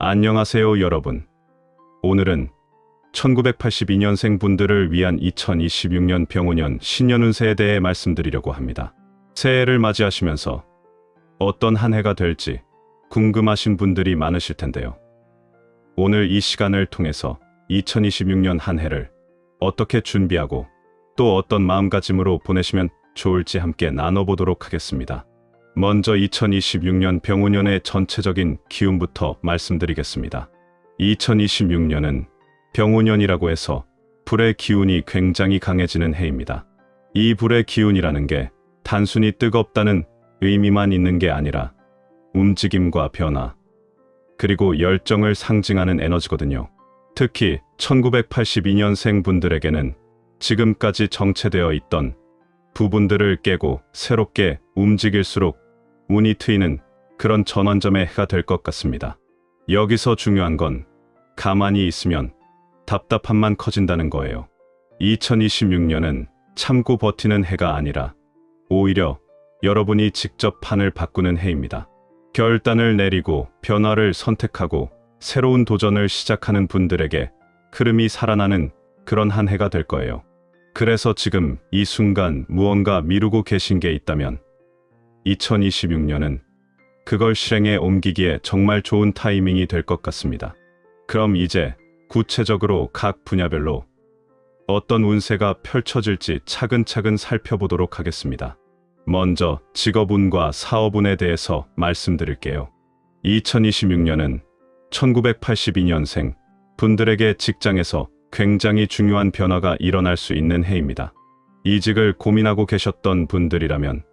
안녕하세요, 여러분. 오늘은 1982년생 분들을 위한 2026년 병오년 신년 운세에 대해 말씀드리려고 합니다. 새해를 맞이하시면서 어떤 한 해가 될지 궁금하신 분들이 많으실 텐데요. 오늘 이 시간을 통해서 2026년 한 해를 어떻게 준비하고 또 어떤 마음가짐으로 보내시면 좋을지 함께 나눠보도록 하겠습니다. 먼저 2026년 병오년의 전체적인 기운부터 말씀드리겠습니다. 2026년은 병오년이라고 해서 불의 기운이 굉장히 강해지는 해입니다. 이 불의 기운이라는 게 단순히 뜨겁다는 의미만 있는 게 아니라 움직임과 변화, 그리고 열정을 상징하는 에너지거든요. 특히 1982년생 분들에게는 지금까지 정체되어 있던 부분들을 깨고 새롭게 움직일수록 운이 트이는 그런 전환점의 해가 될 것 같습니다. 여기서 중요한 건 가만히 있으면 답답함만 커진다는 거예요. 2026년은 참고 버티는 해가 아니라 오히려 여러분이 직접 판을 바꾸는 해입니다. 결단을 내리고 변화를 선택하고 새로운 도전을 시작하는 분들에게 흐름이 살아나는 그런 한 해가 될 거예요. 그래서 지금 이 순간 무언가 미루고 계신 게 있다면 2026년은 그걸 실행에 옮기기에 정말 좋은 타이밍이 될 것 같습니다. 그럼 이제 구체적으로 각 분야별로 어떤 운세가 펼쳐질지 차근차근 살펴보도록 하겠습니다. 먼저 직업운과 사업운에 대해서 말씀드릴게요. 2026년은 1982년생 분들에게 직장에서 굉장히 중요한 변화가 일어날 수 있는 해입니다. 이직을 고민하고 계셨던 분들이라면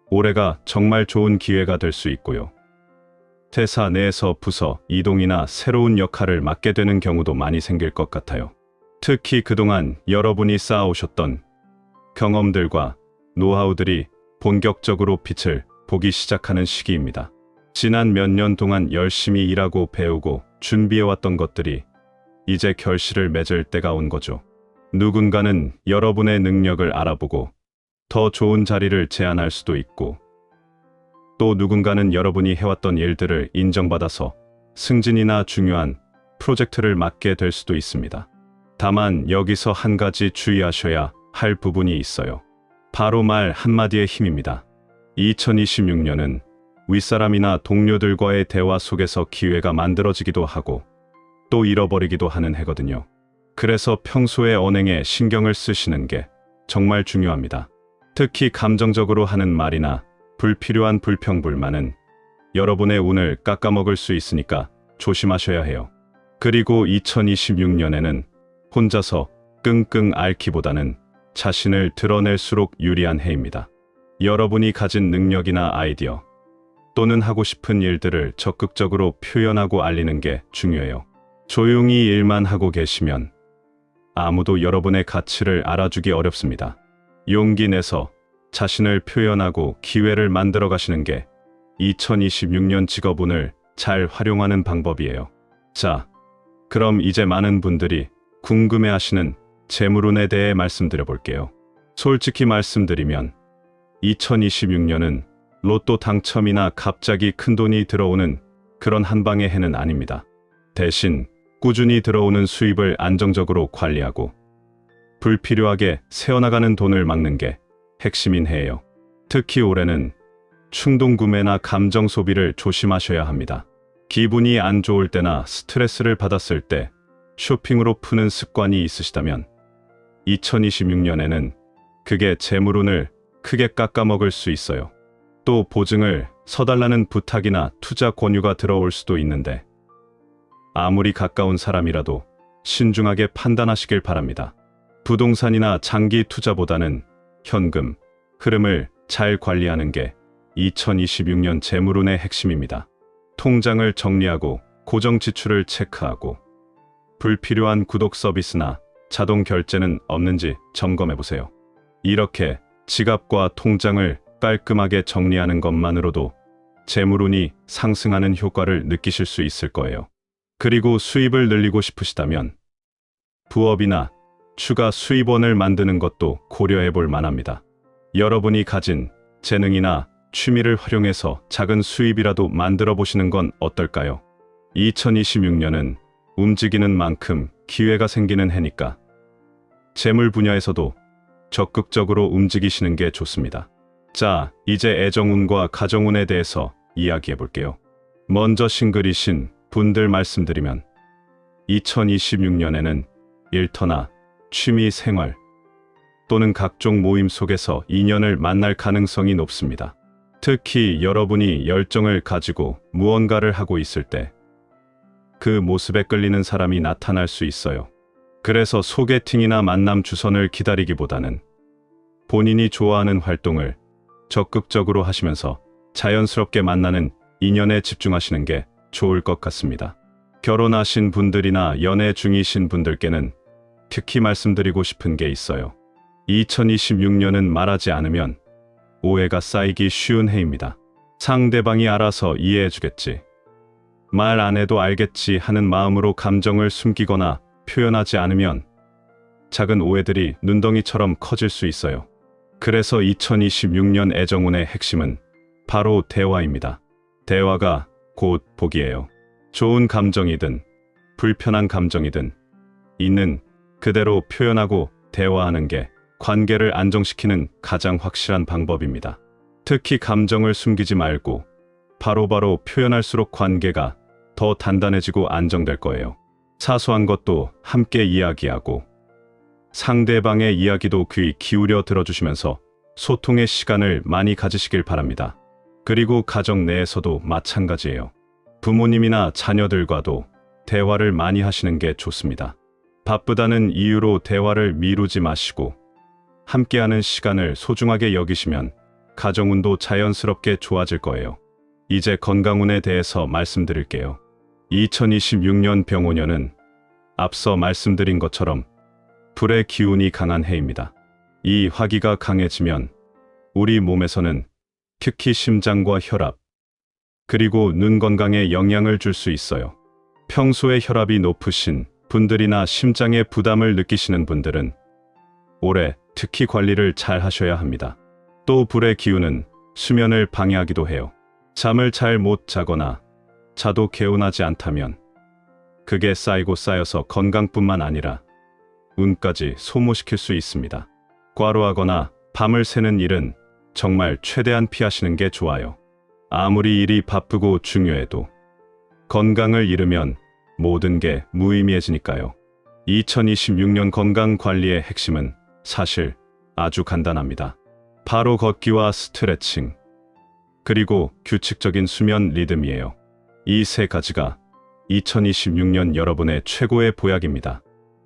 올해가 정말 좋은 기회가 될 수 있고요. 회사 내에서 부서 이동이나 새로운 역할을 맡게 되는 경우도 많이 생길 것 같아요. 특히 그동안 여러분이 쌓아오셨던 경험들과 노하우들이 본격적으로 빛을 보기 시작하는 시기입니다. 지난 몇 년 동안 열심히 일하고 배우고 준비해왔던 것들이 이제 결실을 맺을 때가 온 거죠. 누군가는 여러분의 능력을 알아보고 더 좋은 자리를 제안할 수도 있고, 또 누군가는 여러분이 해왔던 일들을 인정받아서 승진이나 중요한 프로젝트를 맡게 될 수도 있습니다. 다만 여기서 한 가지 주의하셔야 할 부분이 있어요. 바로 말 한마디의 힘입니다. 2026년은 윗사람이나 동료들과의 대화 속에서 기회가 만들어지기도 하고 또 잃어버리기도 하는 해거든요. 그래서 평소에 언행에 신경을 쓰시는 게 정말 중요합니다. 특히 감정적으로 하는 말이나 불필요한 불평불만은 여러분의 운을 깎아먹을 수 있으니까 조심하셔야 해요. 그리고 2026년에는 혼자서 끙끙 앓기보다는 자신을 드러낼수록 유리한 해입니다. 여러분이 가진 능력이나 아이디어 또는 하고 싶은 일들을 적극적으로 표현하고 알리는 게 중요해요. 조용히 일만 하고 계시면 아무도 여러분의 가치를 알아주기 어렵습니다. 용기 내서 자신을 표현하고 기회를 만들어 가시는 게 2026년 직업운을 잘 활용하는 방법이에요. 자, 그럼 이제 많은 분들이 궁금해하시는 재물운에 대해 말씀드려 볼게요. 솔직히 말씀드리면 2026년은 로또 당첨이나 갑자기 큰돈이 들어오는 그런 한방의 해는 아닙니다. 대신 꾸준히 들어오는 수입을 안정적으로 관리하고 불필요하게 새어나가는 돈을 막는 게 핵심인 해예요. 특히 올해는 충동구매나 감정 소비를 조심하셔야 합니다. 기분이 안 좋을 때나 스트레스를 받았을 때 쇼핑으로 푸는 습관이 있으시다면 2026년에는 그게 재물운을 크게 깎아먹을 수 있어요. 또 보증을 서달라는 부탁이나 투자 권유가 들어올 수도 있는데 아무리 가까운 사람이라도 신중하게 판단하시길 바랍니다. 부동산이나 장기 투자보다는 현금, 흐름을 잘 관리하는 게 2026년 재물운의 핵심입니다. 통장을 정리하고 고정 지출을 체크하고 불필요한 구독 서비스나 자동 결제는 없는지 점검해보세요. 이렇게 지갑과 통장을 깔끔하게 정리하는 것만으로도 재물운이 상승하는 효과를 느끼실 수 있을 거예요. 그리고 수입을 늘리고 싶으시다면 부업이나 추가 수입원을 만드는 것도 고려해 볼 만합니다. 여러분이 가진 재능이나 취미를 활용해서 작은 수입이라도 만들어 보시는 건 어떨까요? 2026년은 움직이는 만큼 기회가 생기는 해니까 재물 분야에서도 적극적으로 움직이시는 게 좋습니다. 자, 이제 애정운과 가정운에 대해서 이야기해 볼게요. 먼저 싱글이신 분들 말씀드리면 2026년에는 일터나 취미 생활 또는 각종 모임 속에서 인연을 만날 가능성이 높습니다. 특히 여러분이 열정을 가지고 무언가를 하고 있을 때 그 모습에 끌리는 사람이 나타날 수 있어요. 그래서 소개팅이나 만남 주선을 기다리기보다는 본인이 좋아하는 활동을 적극적으로 하시면서 자연스럽게 만나는 인연에 집중하시는 게 좋을 것 같습니다. 결혼하신 분들이나 연애 중이신 분들께는 특히 말씀드리고 싶은 게 있어요. 2026년은 말하지 않으면 오해가 쌓이기 쉬운 해입니다. 상대방이 알아서 이해해주겠지, 말 안 해도 알겠지 하는 마음으로 감정을 숨기거나 표현하지 않으면 작은 오해들이 눈덩이처럼 커질 수 있어요. 그래서 2026년 애정운의 핵심은 바로 대화입니다. 대화가 곧 복이에요. 좋은 감정이든 불편한 감정이든 있는 그대로 표현하고 대화하는 게 관계를 안정시키는 가장 확실한 방법입니다. 특히 감정을 숨기지 말고 바로바로 표현할수록 관계가 더 단단해지고 안정될 거예요. 사소한 것도 함께 이야기하고 상대방의 이야기도 귀 기울여 들어주시면서 소통의 시간을 많이 가지시길 바랍니다. 그리고 가정 내에서도 마찬가지예요. 부모님이나 자녀들과도 대화를 많이 하시는 게 좋습니다. 바쁘다는 이유로 대화를 미루지 마시고 함께하는 시간을 소중하게 여기시면 가정운도 자연스럽게 좋아질 거예요. 이제 건강운에 대해서 말씀드릴게요. 2026년 병오년은 앞서 말씀드린 것처럼 불의 기운이 강한 해입니다. 이 화기가 강해지면 우리 몸에서는 특히 심장과 혈압, 그리고 눈 건강에 영향을 줄 수 있어요. 평소에 혈압이 높으신 분들이나 심장에 부담을 느끼시는 분들은 올해 특히 관리를 잘 하셔야 합니다. 또 불의 기운은 수면을 방해하기도 해요. 잠을 잘 못 자거나 자도 개운하지 않다면 그게 쌓이고 쌓여서 건강뿐만 아니라 운까지 소모시킬 수 있습니다. 과로하거나 밤을 새는 일은 정말 최대한 피하시는 게 좋아요. 아무리 일이 바쁘고 중요해도 건강을 잃으면 모든 게 무의미해지니까요. 2026년 건강 관리의 핵심은 사실 아주 간단합니다. 바로 걷기와 스트레칭, 그리고 규칙적인 수면 리듬이에요. 이 세 가지가 2026년 여러분의 최고의 보약입니다.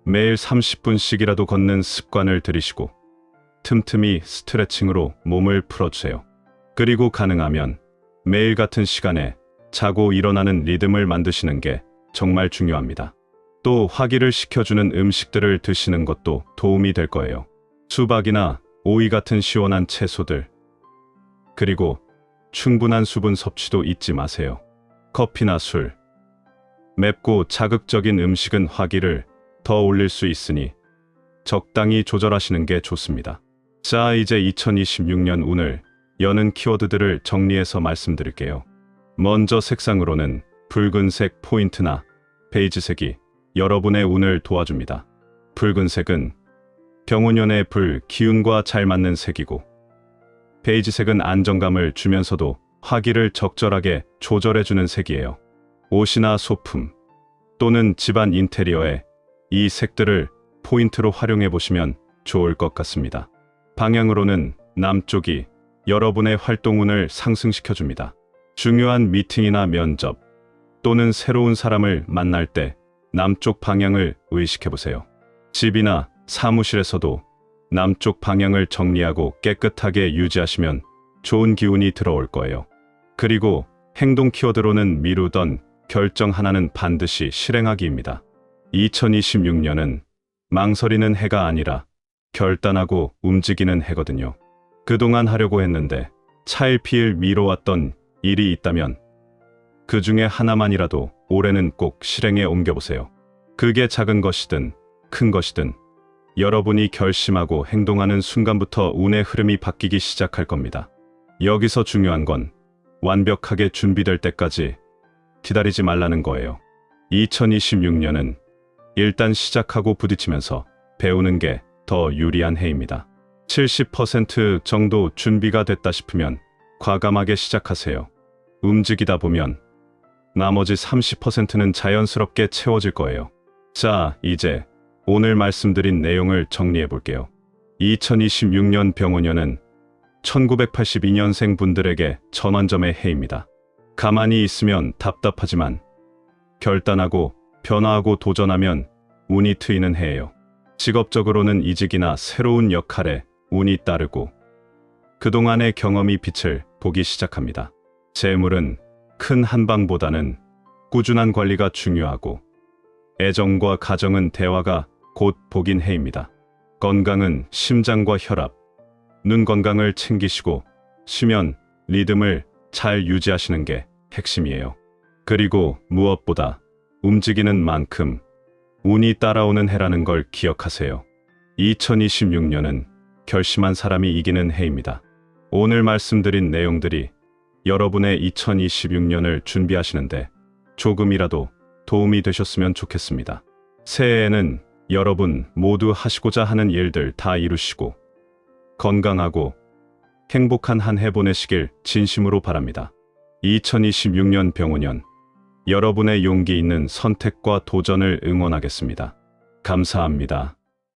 매일 30분씩이라도 걷는 습관을 들이시고 틈틈이 스트레칭으로 몸을 풀어주세요. 그리고 가능하면 매일 같은 시간에 자고 일어나는 리듬을 만드시는 게 정말 중요합니다. 또 화기를 식혀주는 음식들을 드시는 것도 도움이 될 거예요. 수박이나 오이 같은 시원한 채소들, 그리고 충분한 수분 섭취도 잊지 마세요. 커피나 술, 맵고 자극적인 음식은 화기를 더 올릴 수 있으니 적당히 조절하시는 게 좋습니다. 자, 이제 2026년 운을 여는 키워드들을 정리해서 말씀드릴게요. 먼저 색상으로는 붉은색 포인트나 베이지색이 여러분의 운을 도와줍니다. 붉은색은 병오년의 불 기운과 잘 맞는 색이고, 베이지색은 안정감을 주면서도 화기를 적절하게 조절해주는 색이에요. 옷이나 소품 또는 집안 인테리어에 이 색들을 포인트로 활용해 보시면 좋을 것 같습니다. 방향으로는 남쪽이 여러분의 활동운을 상승시켜줍니다. 중요한 미팅이나 면접 또는 새로운 사람을 만날 때 남쪽 방향을 의식해 보세요. 집이나 사무실에서도 남쪽 방향을 정리하고 깨끗하게 유지하시면 좋은 기운이 들어올 거예요. 그리고 행동 키워드로는 미루던 결정 하나는 반드시 실행하기입니다. 2026년은 망설이는 해가 아니라 결단하고 움직이는 해거든요. 그동안 하려고 했는데 차일피일 미뤄왔던 일이 있다면 그 중에 하나만이라도 올해는 꼭 실행에 옮겨보세요. 그게 작은 것이든 큰 것이든 여러분이 결심하고 행동하는 순간부터 운의 흐름이 바뀌기 시작할 겁니다. 여기서 중요한 건 완벽하게 준비될 때까지 기다리지 말라는 거예요. 2026년은 일단 시작하고 부딪히면서 배우는 게 더 유리한 해입니다. 70% 정도 준비가 됐다 싶으면 과감하게 시작하세요. 움직이다 보면 나머지 30%는 자연스럽게 채워질 거예요. 자, 이제 오늘 말씀드린 내용을 정리해 볼게요. 2026년 병오년은 1982년생 분들에게 전환점의 해입니다. 가만히 있으면 답답하지만 결단하고 변화하고 도전하면 운이 트이는 해예요. 직업적으로는 이직이나 새로운 역할에 운이 따르고 그동안의 경험이 빛을 보기 시작합니다. 재물은 큰 한방보다는 꾸준한 관리가 중요하고 애정과 가정은 대화가 곧 복인 해입니다. 건강은 심장과 혈압, 눈 건강을 챙기시고 수면, 리듬을 잘 유지하시는 게 핵심이에요. 그리고 무엇보다 움직이는 만큼 운이 따라오는 해라는 걸 기억하세요. 2026년은 결심한 사람이 이기는 해입니다. 오늘 말씀드린 내용들이 여러분의 2026년을 준비하시는데 조금이라도 도움이 되셨으면 좋겠습니다. 새해에는 여러분 모두 하시고자 하는 일들 다 이루시고 건강하고 행복한 한 해 보내시길 진심으로 바랍니다. 2026년 병오년, 여러분의 용기 있는 선택과 도전을 응원하겠습니다. 감사합니다.